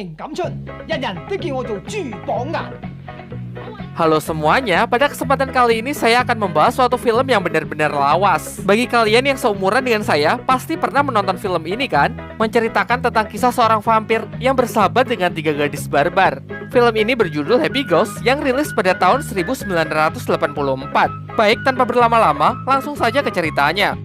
名感出，人人都叫我做豬榜眼。Halo semuanya, pada kesempatan kali ini saya akan membahas suatu film yang benar-benar lawas. Bagi kalian yang seumuran dengan saya, pasti pernah menonton film ini kan? Menceritakan tentang kisah seorang vampir yang bersahabat dengan 3 gadis barbar. Film ini berjudul Happy Ghost yang rilis pada tahun 1984. Baik, tanpa berlama-lama, langsung saja ke ceritanya.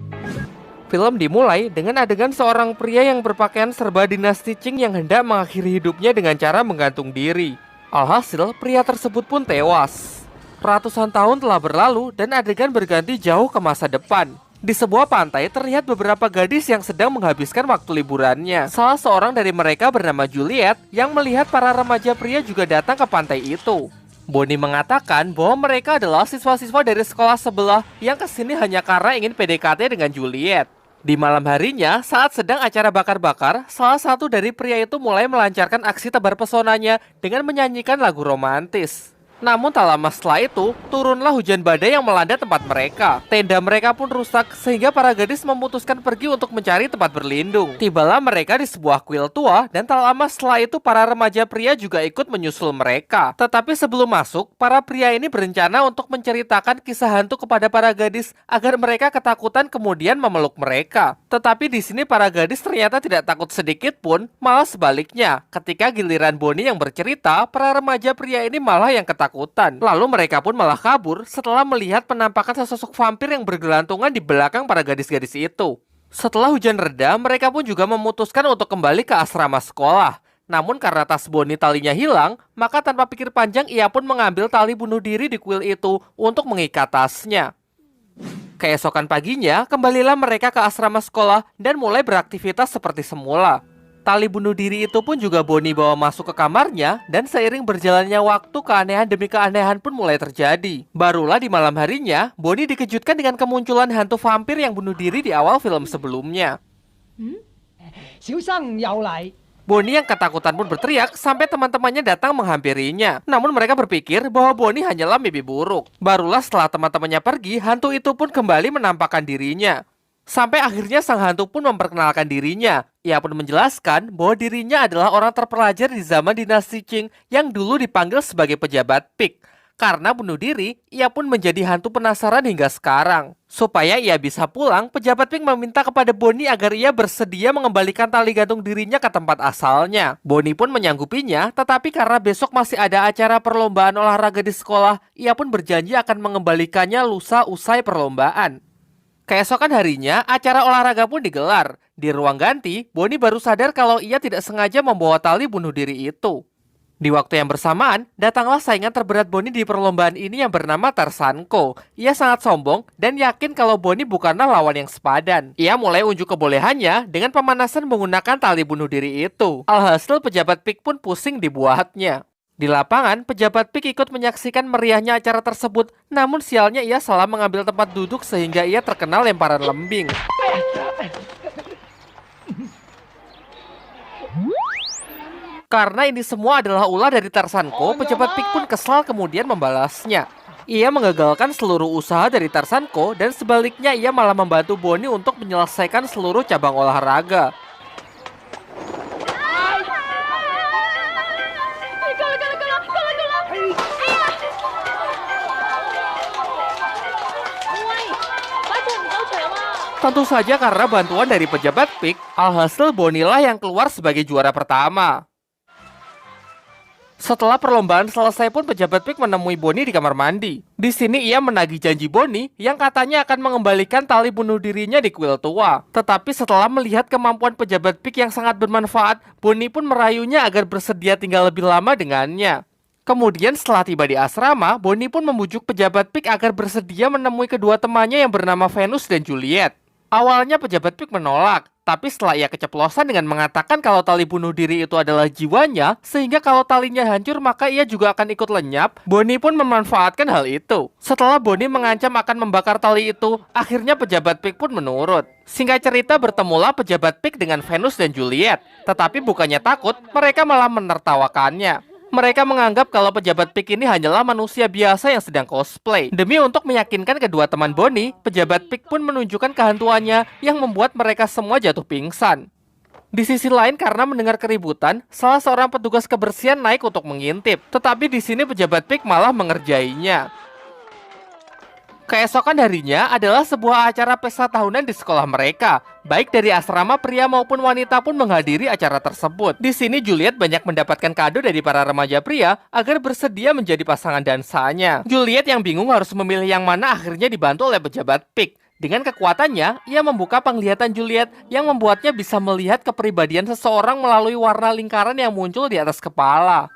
Film dimulai dengan adegan seorang pria yang berpakaian serba dinasti Qing yang hendak mengakhiri hidupnya dengan cara menggantung diri. Alhasil, pria tersebut pun tewas. Ratusan tahun telah berlalu dan adegan berganti jauh ke masa depan. Di sebuah pantai terlihat beberapa gadis yang sedang menghabiskan waktu liburannya. Salah seorang dari mereka bernama Juliet yang melihat para remaja pria juga datang ke pantai itu. Bonnie mengatakan bahwa mereka adalah siswa-siswa dari sekolah sebelah yang kesini hanya karena ingin PDKT dengan Juliet. Di malam harinya, saat sedang acara bakar-bakar, salah satu dari pria itu mulai melancarkan aksi tebar pesonanya dengan menyanyikan lagu romantis. Namun tak lama setelah itu, turunlah hujan badai yang melanda tempat mereka. Tenda mereka pun rusak sehingga para gadis memutuskan pergi untuk mencari tempat berlindung. Tibalah mereka di sebuah kuil tua dan tak lama setelah itu para remaja pria juga ikut menyusul mereka. Tetapi sebelum masuk, para pria ini berencana untuk menceritakan kisah hantu kepada para gadis agar mereka ketakutan kemudian memeluk mereka. Tetapi di sini para gadis ternyata tidak takut sedikit pun, malah sebaliknya. Ketika giliran Bonnie yang bercerita, para remaja pria ini malah yang ketakutan. Lalu mereka pun malah kabur setelah melihat penampakan sesosok vampir yang bergelantungan di belakang para gadis-gadis itu. Setelah hujan reda, mereka pun juga memutuskan untuk kembali ke asrama sekolah. Namun karena tas Bonnie talinya hilang, maka tanpa pikir panjang ia pun mengambil tali bunuh diri di kuil itu untuk mengikat tasnya. Keesokan paginya, kembalilah mereka ke asrama sekolah dan mulai beraktivitas seperti semula. Tali bunuh diri itu pun juga Bonnie bawa masuk ke kamarnya dan seiring berjalannya waktu keanehan demi keanehan pun mulai terjadi. Barulah di malam harinya, Bonnie dikejutkan dengan kemunculan hantu vampir yang bunuh diri di awal film sebelumnya. 小生又嚟。 Bonnie yang ketakutan pun berteriak sampai teman-temannya datang menghampirinya. Namun mereka berpikir bahwa Bonnie hanyalah mimpi buruk. Barulah setelah teman-temannya pergi, hantu itu pun kembali menampakkan dirinya. Sampai akhirnya sang hantu pun memperkenalkan dirinya. Ia pun menjelaskan bahwa dirinya adalah orang terpelajar di zaman dinasti Qing yang dulu dipanggil sebagai pejabat Pik. Karena bunuh diri, ia pun menjadi hantu penasaran hingga sekarang. Supaya ia bisa pulang, pejabat Pik meminta kepada Bonnie agar ia bersedia mengembalikan tali gantung dirinya ke tempat asalnya. Bonnie pun menyanggupinya, tetapi karena besok masih ada acara perlombaan olahraga di sekolah, ia pun berjanji akan mengembalikannya lusa usai perlombaan. Keesokan harinya, acara olahraga pun digelar. Di ruang ganti, Bonnie baru sadar kalau ia tidak sengaja membawa tali bunuh diri itu. Di waktu yang bersamaan, datanglah saingan terberat Bonnie di perlombaan ini yang bernama Tarzanko. Ia sangat sombong dan yakin kalau Bonnie bukanlah lawan yang sepadan. Ia mulai unjuk kebolehannya dengan pemanasan menggunakan tali bunuh diri itu. Alhasil pejabat Pik pun pusing dibuatnya. Di lapangan, pejabat Pik ikut menyaksikan meriahnya acara tersebut. Namun sialnya ia salah mengambil tempat duduk sehingga ia terkena lemparan lembing. Karena ini semua adalah ulah dari Tarzanko, pejabat Pik pun kesal kemudian membalasnya. Ia mengagalkan seluruh usaha dari Tarzanko dan sebaliknya ia malah membantu Bonnie untuk menyelesaikan seluruh cabang olahraga. Tentu saja karena bantuan dari pejabat Pik, alhasil Bonnie lah yang keluar sebagai juara pertama. Setelah perlombaan selesai pun pejabat Pik menemui Bonnie di kamar mandi. Di sini ia menagih janji Bonnie yang katanya akan mengembalikan tali bunuh dirinya di kuil tua. Tetapi setelah melihat kemampuan pejabat Pik yang sangat bermanfaat, Bonnie pun merayunya agar bersedia tinggal lebih lama dengannya. Kemudian setelah tiba di asrama, Bonnie pun membujuk pejabat Pik agar bersedia menemui kedua temannya yang bernama Venus dan Juliet. Awalnya pejabat Pik menolak, tapi setelah ia keceplosan dengan mengatakan kalau tali bunuh diri itu adalah jiwanya, sehingga kalau talinya hancur maka ia juga akan ikut lenyap, Bonnie pun memanfaatkan hal itu. Setelah Bonnie mengancam akan membakar tali itu, akhirnya pejabat Pik pun menurut. Singkat cerita, bertemulah pejabat Pik dengan Venus dan Juliet, tetapi bukannya takut, mereka malah menertawakannya. Mereka menganggap kalau pejabat Pik ini hanyalah manusia biasa yang sedang cosplay. Demi untuk meyakinkan kedua teman Bonnie, pejabat Pik pun menunjukkan kehantuannya yang membuat mereka semua jatuh pingsan. Di sisi lain, karena mendengar keributan, salah seorang petugas kebersihan naik untuk mengintip. Tetapi di sini pejabat Pig malah mengerjainya. Keesokan harinya adalah sebuah acara pesta tahunan di sekolah mereka. Baik dari asrama pria maupun wanita pun menghadiri acara tersebut. Di sini Juliet banyak mendapatkan kado dari para remaja pria agar bersedia menjadi pasangan dansanya. Juliet yang bingung harus memilih yang mana akhirnya dibantu oleh pejabat Pig. Dengan kekuatannya, ia membuka penglihatan Juliet yang membuatnya bisa melihat kepribadian seseorang melalui warna lingkaran yang muncul di atas kepala.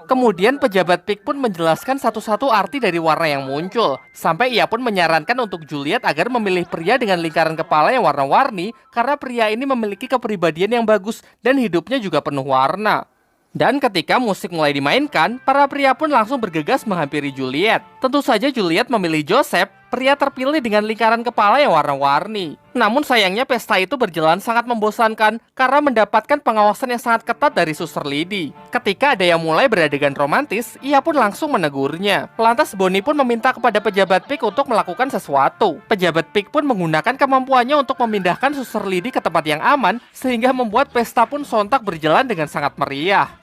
Kemudian pejabat Pig pun menjelaskan satu-satu arti dari warna yang muncul. Sampai ia pun menyarankan untuk Juliet agar memilih pria dengan lingkaran kepala yang warna-warni karena pria ini memiliki kepribadian yang bagus dan hidupnya juga penuh warna. Dan ketika musik mulai dimainkan, para pria pun langsung bergegas menghampiri Juliet. Tentu saja Juliet memilih Joseph, pria terpilih dengan lingkaran kepala yang warna-warni. Namun sayangnya pesta itu berjalan sangat membosankan karena mendapatkan pengawasan yang sangat ketat dari Suster Lady. Ketika ada yang mulai beradegan romantis, ia pun langsung menegurnya. Lantas Bonnie pun meminta kepada pejabat Pig untuk melakukan sesuatu. Pejabat Pig pun menggunakan kemampuannya untuk memindahkan Suster Lady ke tempat yang aman, sehingga membuat pesta pun sontak berjalan dengan sangat meriah.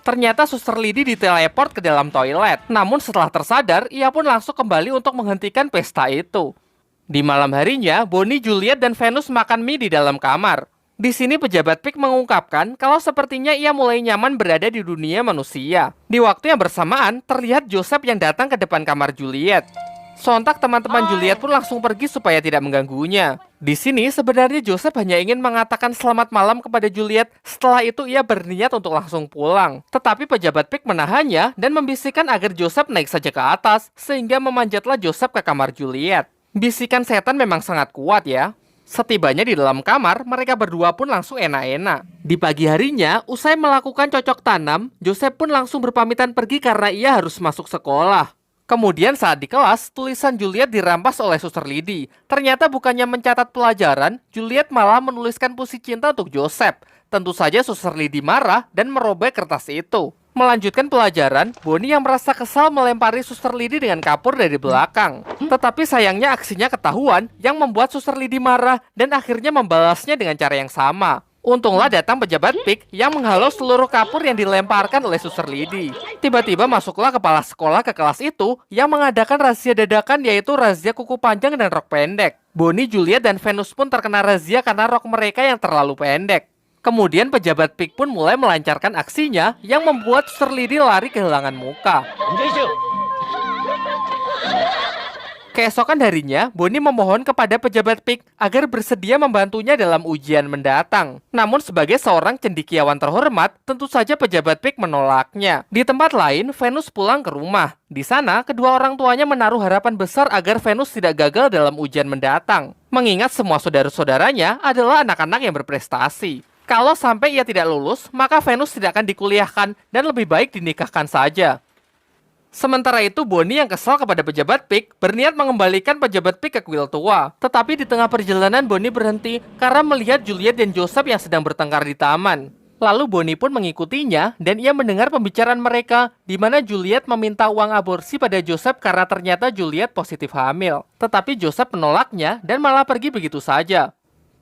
Ternyata Suster Lady diteleport ke dalam toilet. Namun setelah tersadar, ia pun langsung kembali untuk menghentikan pesta itu. Di malam harinya, Bonnie, Juliet, dan Venus makan mie di dalam kamar. Di sini pejabat Pig mengungkapkan kalau sepertinya ia mulai nyaman berada di dunia manusia. Di waktu yang bersamaan, terlihat Joseph yang datang ke depan kamar Juliet. Sontak teman-teman Juliet pun langsung pergi supaya tidak mengganggunya. Di sini sebenarnya Joseph hanya ingin mengatakan selamat malam kepada Juliet. Setelah itu ia berniat untuk langsung pulang. Tetapi pejabat Pig menahannya dan membisikkan agar Joseph naik saja ke atas, sehingga memanjatlah Joseph ke kamar Juliet. Bisikan setan memang sangat kuat ya. Setibanya di dalam kamar, mereka berdua pun langsung enak-enak. Di pagi harinya, usai melakukan cocok tanam, Joseph pun langsung berpamitan pergi karena ia harus masuk sekolah. Kemudian saat di kelas, tulisan Juliet dirampas oleh Suster Lady. Ternyata bukannya mencatat pelajaran, Juliet malah menuliskan puisi cinta untuk Joseph. Tentu saja Suster Lady marah dan merobek kertas itu. Melanjutkan pelajaran, Bonnie yang merasa kesal melempari Suster Lady dengan kapur dari belakang. Tetapi sayangnya aksinya ketahuan yang membuat Suster Lady marah dan akhirnya membalasnya dengan cara yang sama. Untunglah datang pejabat Pig yang menghalau seluruh kapur yang dilemparkan oleh Suster Lady. Tiba-tiba masuklah kepala sekolah ke kelas itu yang mengadakan razia dadakan, yaitu razia kuku panjang dan rok pendek. Bonnie, Juliet, dan Venus pun terkena razia karena rok mereka yang terlalu pendek. Kemudian pejabat Pig pun mulai melancarkan aksinya yang membuat Suster Lady lari kehilangan muka. Keesokan harinya, Bonnie memohon kepada pejabat Pig agar bersedia membantunya dalam ujian mendatang. Namun sebagai seorang cendekiawan terhormat, tentu saja pejabat Pig menolaknya. Di tempat lain, Venus pulang ke rumah. Di sana, kedua orang tuanya menaruh harapan besar agar Venus tidak gagal dalam ujian mendatang. Mengingat semua saudara-saudaranya adalah anak-anak yang berprestasi. Kalau sampai ia tidak lulus, maka Venus tidak akan dikuliahkan dan lebih baik dinikahkan saja. Sementara itu, Bonnie yang kesal kepada pejabat Pig berniat mengembalikan pejabat Pig ke kuil tua. Tetapi di tengah perjalanan, Bonnie berhenti karena melihat Juliet dan Joseph yang sedang bertengkar di taman. Lalu Bonnie pun mengikutinya dan ia mendengar pembicaraan mereka di mana Juliet meminta uang aborsi pada Joseph karena ternyata Juliet positif hamil. Tetapi Joseph menolaknya dan malah pergi begitu saja.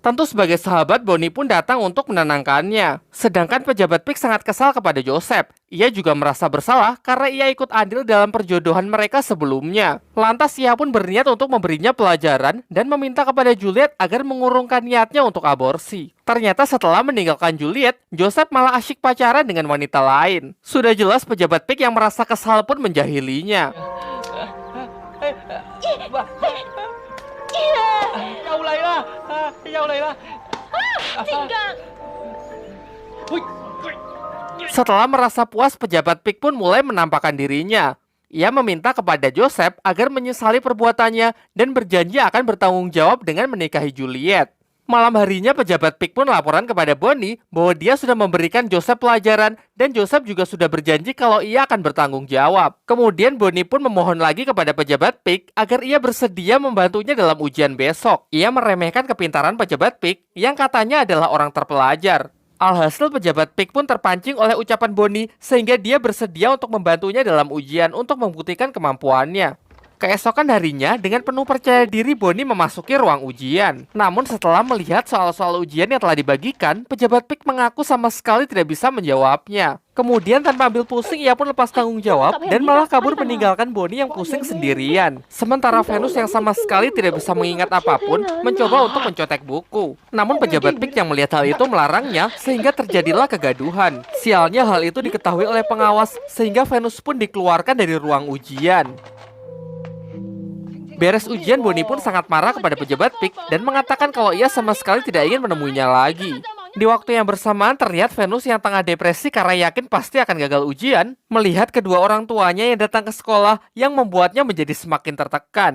Tentu sebagai sahabat, Bonnie pun datang untuk menenangkannya. Sedangkan pejabat Pig sangat kesal kepada Joseph. Ia juga merasa bersalah karena ia ikut andil dalam perjodohan mereka sebelumnya. Lantas ia pun berniat untuk memberinya pelajaran dan meminta kepada Juliet agar mengurungkan niatnya untuk aborsi. Ternyata setelah meninggalkan Juliet, Joseph malah asyik pacaran dengan wanita lain. Sudah jelas pejabat Pig yang merasa kesal pun menjahilinya. Setelah merasa puas, pejabat Pig pun mulai menampakkan dirinya. Ia meminta kepada Joseph agar menyesali perbuatannya dan berjanji akan bertanggung jawab dengan menikahi Juliet. Malam harinya pejabat Pig pun laporan kepada Bonnie bahwa dia sudah memberikan Joseph pelajaran dan Joseph juga sudah berjanji kalau ia akan bertanggung jawab. Kemudian Bonnie pun memohon lagi kepada pejabat Pig agar ia bersedia membantunya dalam ujian besok. Ia meremehkan kepintaran pejabat Pig yang katanya adalah orang terpelajar. Alhasil pejabat Pig pun terpancing oleh ucapan Bonnie sehingga dia bersedia untuk membantunya dalam ujian untuk membuktikan kemampuannya. Keesokan harinya, dengan penuh percaya diri Bonnie memasuki ruang ujian. Namun setelah melihat soal-soal ujian yang telah dibagikan, pejabat Pig mengaku sama sekali tidak bisa menjawabnya. Kemudian tanpa ambil pusing, ia pun lepas tanggung jawab dan malah kabur meninggalkan Bonnie yang pusing sendirian. Sementara Venus yang sama sekali tidak bisa mengingat apapun, mencoba untuk mencontek buku. Namun pejabat Pig yang melihat hal itu melarangnya, sehingga terjadilah kegaduhan. Sialnya hal itu diketahui oleh pengawas, sehingga Venus pun dikeluarkan dari ruang ujian. Beres ujian, Bonnie pun sangat marah kepada pejabat Pig dan mengatakan kalau ia sama sekali tidak ingin menemuinya lagi. Di waktu yang bersamaan terlihat Venus yang tengah depresi karena yakin pasti akan gagal ujian, melihat kedua orang tuanya yang datang ke sekolah yang membuatnya menjadi semakin tertekan.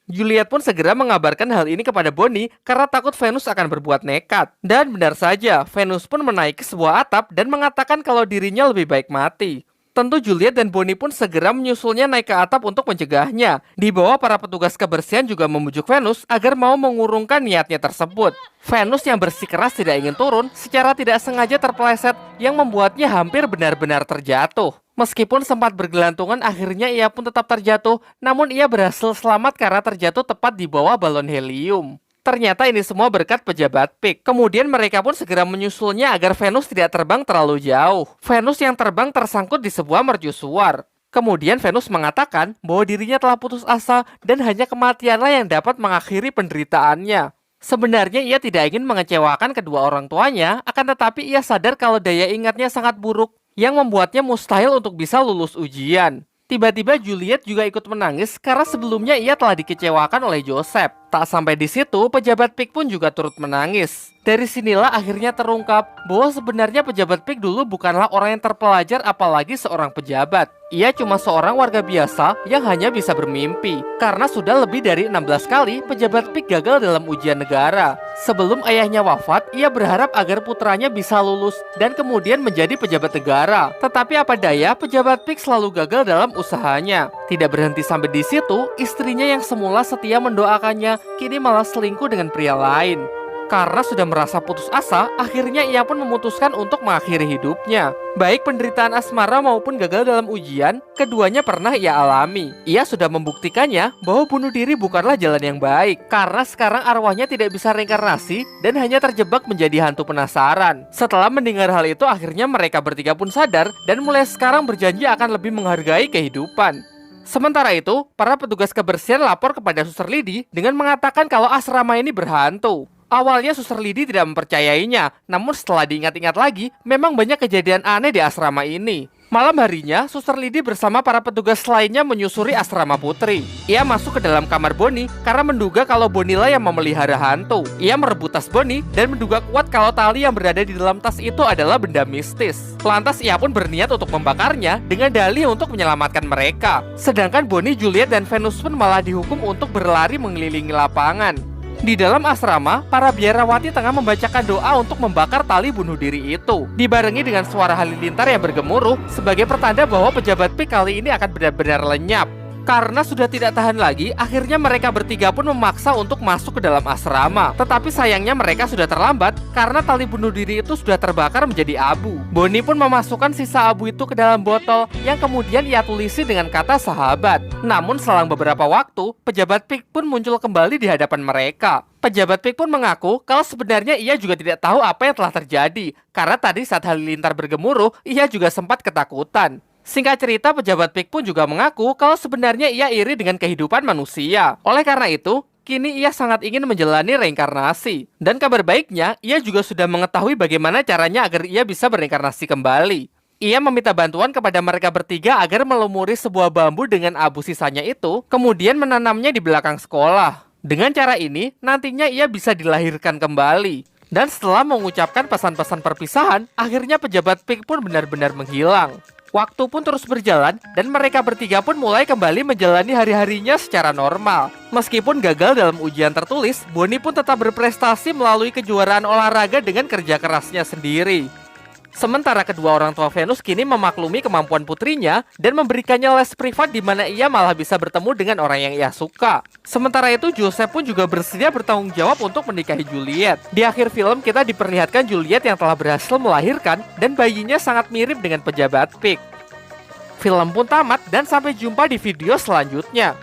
Juliet pun segera mengabarkan hal ini kepada Bonnie karena takut Venus akan berbuat nekat. Dan benar saja, Venus pun menaiki sebuah atap dan mengatakan kalau dirinya lebih baik mati. Tentu Juliet dan Bonnie pun segera menyusulnya naik ke atap untuk mencegahnya. Di bawah, para petugas kebersihan juga memujuk Venus agar mau mengurungkan niatnya tersebut. Venus yang bersikeras tidak ingin turun, secara tidak sengaja terpeleset yang membuatnya hampir benar-benar terjatuh. Meskipun sempat bergelantungan, akhirnya ia pun tetap terjatuh, namun ia berhasil selamat karena terjatuh tepat di bawah balon helium. Ternyata ini semua berkat pejabat Pig. Kemudian mereka pun segera menyusulnya agar Venus tidak terbang terlalu jauh. Venus yang terbang tersangkut di sebuah mercusuar. Kemudian Venus mengatakan bahwa dirinya telah putus asa dan hanya kematianlah yang dapat mengakhiri penderitaannya. Sebenarnya ia tidak ingin mengecewakan kedua orang tuanya, akan tetapi ia sadar kalau daya ingatnya sangat buruk yang membuatnya mustahil untuk bisa lulus ujian. Tiba-tiba Juliet juga ikut menangis karena sebelumnya ia telah dikecewakan oleh Joseph. Tak sampai di situ, pejabat Pig pun juga turut menangis. Dari sinilah akhirnya terungkap bahwa sebenarnya pejabat Pig dulu bukanlah orang yang terpelajar, apalagi seorang pejabat. Ia cuma seorang warga biasa yang hanya bisa bermimpi. Karena sudah lebih dari 16 kali pejabat Pig gagal dalam ujian negara. Sebelum ayahnya wafat, ia berharap agar putranya bisa lulus dan kemudian menjadi pejabat negara. Tetapi apa daya, pejabat Pig selalu gagal dalam usahanya. Tidak berhenti sampai di situ, istrinya yang semula setia mendoakannya, kini malah selingkuh dengan pria lain. Karena sudah merasa putus asa, akhirnya ia pun memutuskan untuk mengakhiri hidupnya. Baik penderitaan asmara maupun gagal dalam ujian, keduanya pernah ia alami. Ia sudah membuktikannya bahwa bunuh diri bukanlah jalan yang baik, karena sekarang arwahnya tidak bisa reinkarnasi dan hanya terjebak menjadi hantu penasaran. Setelah mendengar hal itu, akhirnya mereka bertiga pun sadar dan mulai sekarang berjanji akan lebih menghargai kehidupan. Sementara itu, para petugas kebersihan lapor kepada Suster Lidi dengan mengatakan kalau asrama ini berhantu. Awalnya Suster Lidi tidak mempercayainya, namun setelah diingat-ingat lagi, memang banyak kejadian aneh di asrama ini. Malam harinya, Suster Lidi bersama para petugas lainnya menyusuri asrama putri. Ia masuk ke dalam kamar Bonnie karena menduga kalau Bonnie lah yang memelihara hantu. Ia merebut tas Bonnie dan menduga kuat kalau tali yang berada di dalam tas itu adalah benda mistis. Lantas ia pun berniat untuk membakarnya dengan dalih untuk menyelamatkan mereka. Sedangkan Bonnie, Juliet, dan Venus pun malah dihukum untuk berlari mengelilingi lapangan. Di dalam asrama, para biarawati tengah membacakan doa untuk membakar tali bunuh diri itu, dibarengi dengan suara halilintar yang bergemuruh sebagai pertanda bahwa pejabat Pig kali ini akan benar-benar lenyap. Karena sudah tidak tahan lagi, akhirnya mereka bertiga pun memaksa untuk masuk ke dalam asrama. Tetapi sayangnya mereka sudah terlambat karena tali bunuh diri itu sudah terbakar menjadi abu. Bonnie pun memasukkan sisa abu itu ke dalam botol yang kemudian ia tulisi dengan kata sahabat. Namun selang beberapa waktu, pejabat Pig pun muncul kembali di hadapan mereka. Pejabat Pig pun mengaku kalau sebenarnya ia juga tidak tahu apa yang telah terjadi. Karena tadi saat halilintar bergemuruh, ia juga sempat ketakutan. Singkat cerita, pejabat Pig pun juga mengaku kalau sebenarnya ia iri dengan kehidupan manusia. Oleh karena itu, kini ia sangat ingin menjalani reinkarnasi. Dan kabar baiknya, ia juga sudah mengetahui bagaimana caranya agar ia bisa bereinkarnasi kembali. Ia meminta bantuan kepada mereka bertiga agar melumuri sebuah bambu dengan abu sisanya itu, kemudian menanamnya di belakang sekolah. Dengan cara ini, nantinya ia bisa dilahirkan kembali. Dan setelah mengucapkan pesan-pesan perpisahan, akhirnya pejabat Pig pun benar-benar menghilang. Waktu pun terus berjalan dan mereka bertiga pun mulai kembali menjalani hari-harinya secara normal. Meskipun gagal dalam ujian tertulis, Bonnie pun tetap berprestasi melalui kejuaraan olahraga dengan kerja kerasnya sendiri. Sementara kedua orang tua Venus kini memaklumi kemampuan putrinya dan memberikannya les privat di mana ia malah bisa bertemu dengan orang yang ia suka. Sementara itu Joseph pun juga bersedia bertanggung jawab untuk menikahi Juliet. Di akhir film kita diperlihatkan Juliet yang telah berhasil melahirkan dan bayinya sangat mirip dengan pejabat Pig. Film pun tamat dan sampai jumpa di video selanjutnya.